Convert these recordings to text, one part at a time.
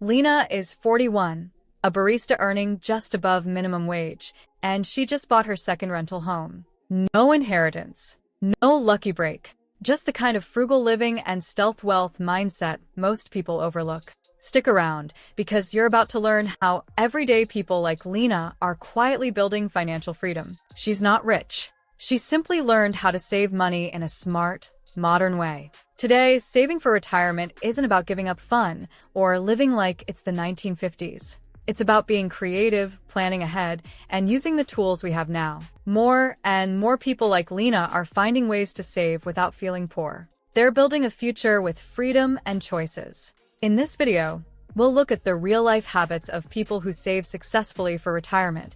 Lena is 41, a barista earning just above minimum wage, and she just bought her second rental home. No inheritance, no lucky break, just the kind of frugal living and stealth wealth mindset most people overlook. Stick around, because you're about to learn how everyday people like Lena are quietly building financial freedom. She's not rich. She simply learned how to save money in a smart, modern way. Today, saving for retirement isn't about giving up fun or living like it's the 1950s. It's about being creative, planning ahead, and using the tools we have now. More and more people like Lena are finding ways to save without feeling poor. They're building a future with freedom and choices. In this video, we'll look at the real-life habits of people who save successfully for retirement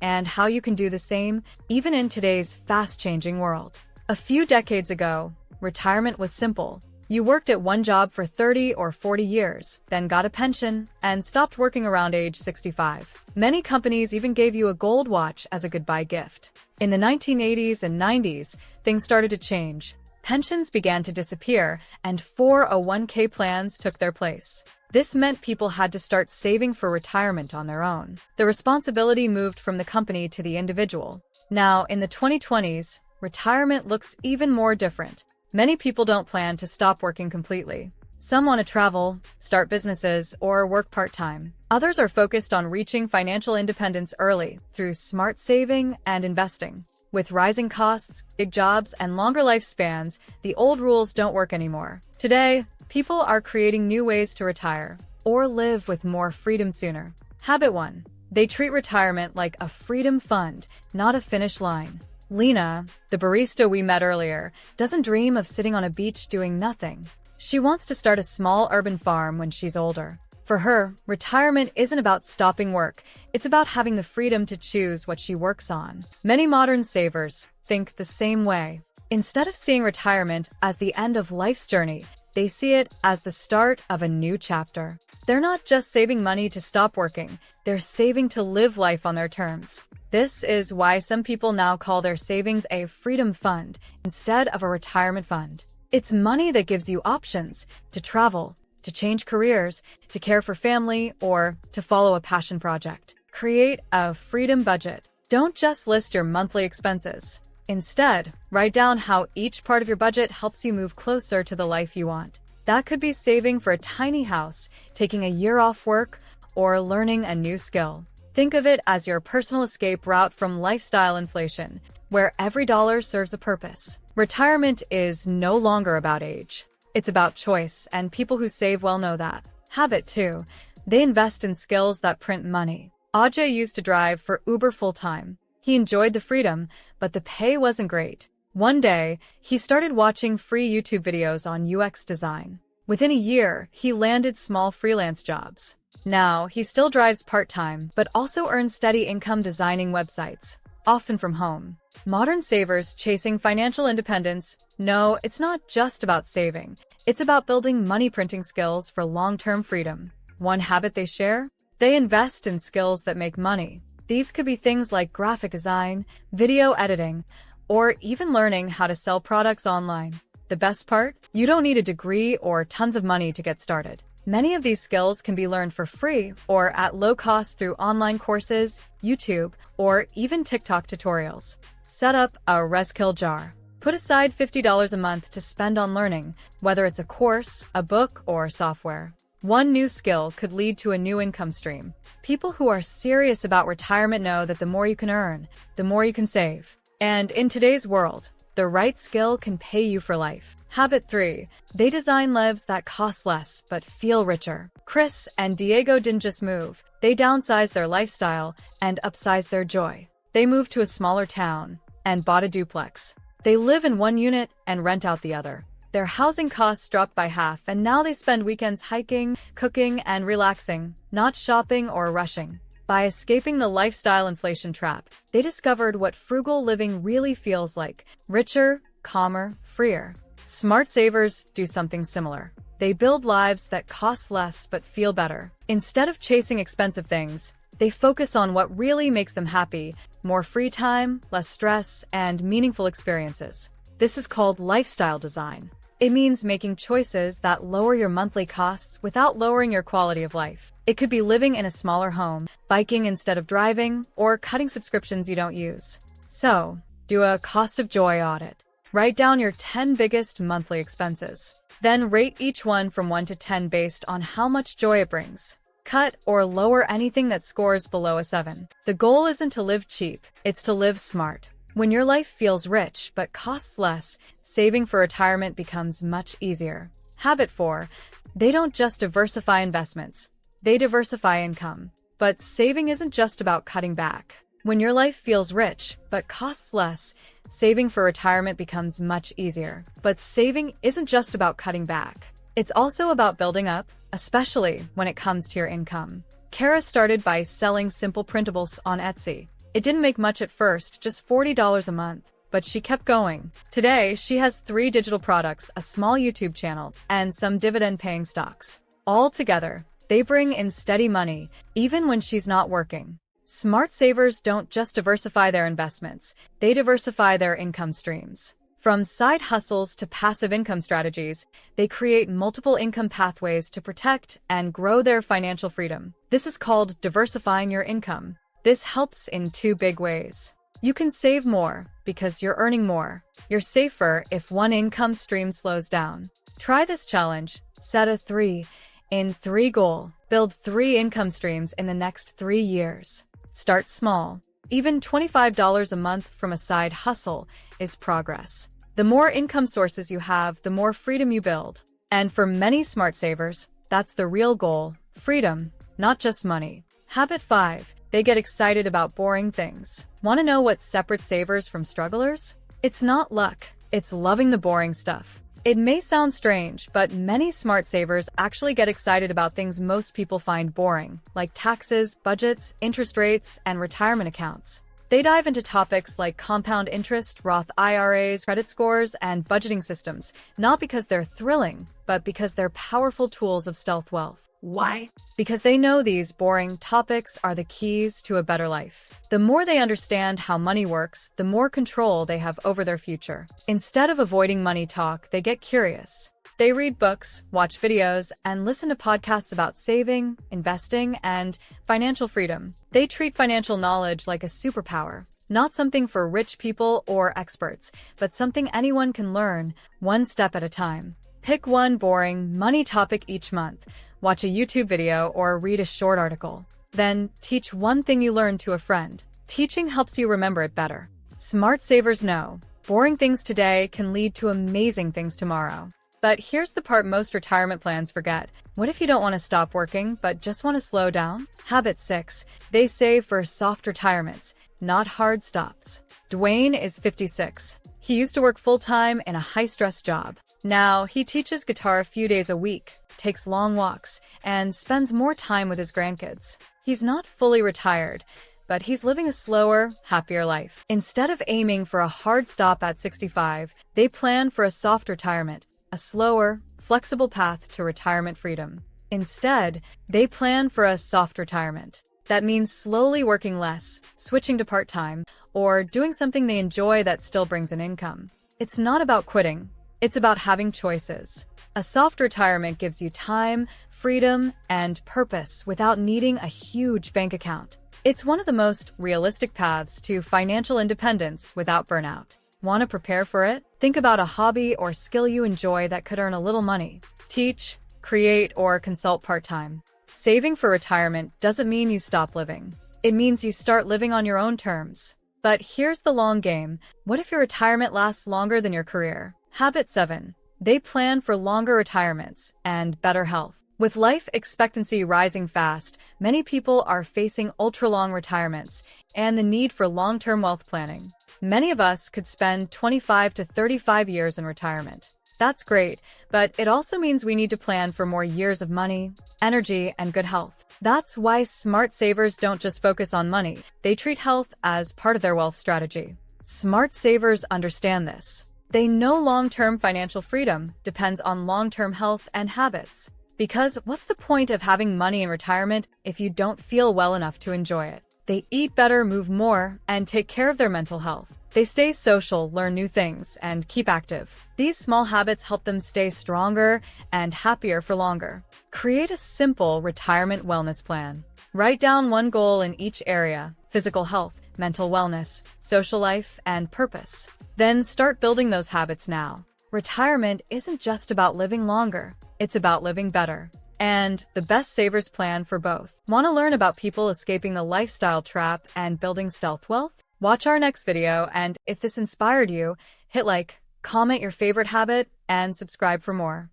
and how you can do the same even in today's fast-changing world. A few decades ago, retirement was simple. You worked at one job for 30 or 40 years, then got a pension, and stopped working around age 65. Many companies even gave you a gold watch as a goodbye gift. In the 1980s and 90s, things started to change. Pensions began to disappear, and 401k plans took their place. This meant people had to start saving for retirement on their own. The responsibility moved from the company to the individual. Now, in the 2020s, retirement looks even more different. Many people don't plan to stop working completely. Some want to travel, start businesses, or work part-time. Others are focused on reaching financial independence early through smart saving and investing. With rising costs, big jobs, and longer lifespans, the old rules don't work anymore. Today, people are creating new ways to retire or live with more freedom sooner. Habit 1. They treat retirement like a freedom fund, not a finish line. Lena, the barista we met earlier, doesn't dream of sitting on a beach doing nothing. She wants to start a small urban farm when she's older. For her, retirement isn't about stopping work. It's about having the freedom to choose what she works on. Many modern savers think the same way. Instead of seeing retirement as the end of life's journey, they see it as the start of a new chapter. They're not just saving money to stop working, they're saving to live life on their terms. This is why some people now call their savings a freedom fund instead of a retirement fund. It's money that gives you options to travel, to change careers, to care for family, or to follow a passion project. Create a freedom budget. Don't just list your monthly expenses. Instead, write down how each part of your budget helps you move closer to the life you want. That could be saving for a tiny house, taking a year off work, or learning a new skill. Think of it as your personal escape route from lifestyle inflation, where every dollar serves a purpose. Retirement is no longer about age. It's about choice, and people who save well know that. Habit 2. They invest in skills that print money. Ajay used to drive for Uber full-time. He enjoyed the freedom, but the pay wasn't great. One day, he started watching free YouTube videos on UX design. Within a year, he landed small freelance jobs. Now, he still drives part-time, but also earns steady income designing websites, often from home. Modern savers chasing financial independence know it's not just about saving. It's about building money-printing skills for long-term freedom. One habit they share? They invest in skills that make money. These could be things like graphic design, video editing, or even learning how to sell products online. The best part? You don't need a degree or tons of money to get started. Many of these skills can be learned for free or at low cost through online courses, YouTube, or even TikTok tutorials. Set up a Reskill jar. Put aside $50 a month to spend on learning, whether it's a course, a book, or software. One new skill could lead to a new income stream. People who are serious about retirement know that the more you can earn, the more you can save. And in today's world, the right skill can pay you for life. Habit 3. They design lives that cost less but feel richer. Chris and Diego didn't just move. They downsized their lifestyle and upsized their joy. They moved to a smaller town and bought a duplex. They live in one unit and rent out the other. Their housing costs dropped by half, and now they spend weekends hiking, cooking, and relaxing, not shopping or rushing. By escaping the lifestyle inflation trap, they discovered what frugal living really feels like: richer, calmer, freer. Smart savers do something similar. They build lives that cost less but feel better. Instead of chasing expensive things, they focus on what really makes them happy: more free time, less stress, and meaningful experiences. This is called lifestyle design. It means making choices that lower your monthly costs without lowering your quality of life. It could be living in a smaller home, biking instead of driving, or cutting subscriptions you don't use. So, do a cost of joy audit. Write down your 10 biggest monthly expenses. Then rate each one from 1 to 10 based on how much joy it brings. Cut or lower anything that scores below a 7. The goal isn't to live cheap, it's to live smart. When your life feels rich but costs less, saving for retirement becomes much easier. Habit 4. They don't just diversify investments, they diversify income. But saving isn't just about cutting back. When your life feels rich but costs less, saving for retirement becomes much easier. But saving isn't just about cutting back. It's also about building up, especially when it comes to your income. Kara started by selling simple printables on Etsy. It didn't make much at first, just $40 a month, but she kept going. Today, she has 3 digital products, a small YouTube channel, and some dividend-paying stocks. All together, they bring in steady money, even when she's not working. Smart savers don't just diversify their investments, they diversify their income streams. From side hustles to passive income strategies, they create multiple income pathways to protect and grow their financial freedom. This is called diversifying your income. This helps in 2 big ways. You can save more because you're earning more. You're safer if one income stream slows down. Try this challenge. Set a 3 in 3 goal. Build 3 income streams in the next 3 years. Start small. Even $25 a month from a side hustle is progress. The more income sources you have, the more freedom you build. And for many smart savers, that's the real goal. Freedom, not just money. Habit 5. They get excited about boring things. Want to know what separates savers from strugglers? It's not luck, it's loving the boring stuff. It may sound strange, but many smart savers actually get excited about things most people find boring, like taxes, budgets, interest rates, and retirement accounts. They dive into topics like compound interest, Roth IRAs, credit scores, and budgeting systems, not because they're thrilling, but because they're powerful tools of stealth wealth. Why? Because they know these boring topics are the keys to a better life. The more they understand how money works, the more control they have over their future. Instead of avoiding money talk, they get curious. They read books, watch videos, and listen to podcasts about saving, investing, and financial freedom. They treat financial knowledge like a superpower, not something for rich people or experts, but something anyone can learn, one step at a time. Pick one boring money topic each month. Watch a YouTube video or read a short article. Then, teach one thing you learned to a friend. Teaching helps you remember it better. Smart savers know, boring things today can lead to amazing things tomorrow. But here's the part most retirement plans forget. What if you don't want to stop working, but just want to slow down? Habit 6. They save for soft retirements, not hard stops. Dwayne is 56. He used to work full-time in a high-stress job. Now, he teaches guitar a few days a week, takes long walks, and spends more time with his grandkids. He's not fully retired, but he's living a slower, happier life. Instead of aiming for a hard stop at 65, they plan for a soft retirement, a slower, flexible path to retirement freedom. Instead, they plan for a soft retirement. That means slowly working less, switching to part-time, or doing something they enjoy that still brings an income. It's not about quitting. It's about having choices. A soft retirement gives you time, freedom, and purpose without needing a huge bank account. It's one of the most realistic paths to financial independence without burnout. Want to prepare for it? Think about a hobby or skill you enjoy that could earn a little money. Teach, create, or consult part-time. Saving for retirement doesn't mean you stop living. It means you start living on your own terms. But here's the long game. What if your retirement lasts longer than your career? Habit 7. They plan for longer retirements and better health. With life expectancy rising fast, many people are facing ultra-long retirements and the need for long-term wealth planning. Many of us could spend 25 to 35 years in retirement. That's great, but it also means we need to plan for more years of money, energy, and good health. That's why smart savers don't just focus on money. They treat health as part of their wealth strategy. Smart savers understand this. They know long-term financial freedom depends on long-term health and habits. Because what's the point of having money in retirement if you don't feel well enough to enjoy it? They eat better, move more, and take care of their mental health. They stay social, learn new things, and keep active. These small habits help them stay stronger and happier for longer. Create a simple retirement wellness plan. Write down one goal in each area: physical health, mental wellness, social life, and purpose. Then start building those habits now. Retirement isn't just about living longer, it's about living better. And the best savers plan for both. Want to learn about people escaping the lifestyle trap and building stealth wealth? Watch our next video, and if this inspired you, hit like, comment your favorite habit, and subscribe for more.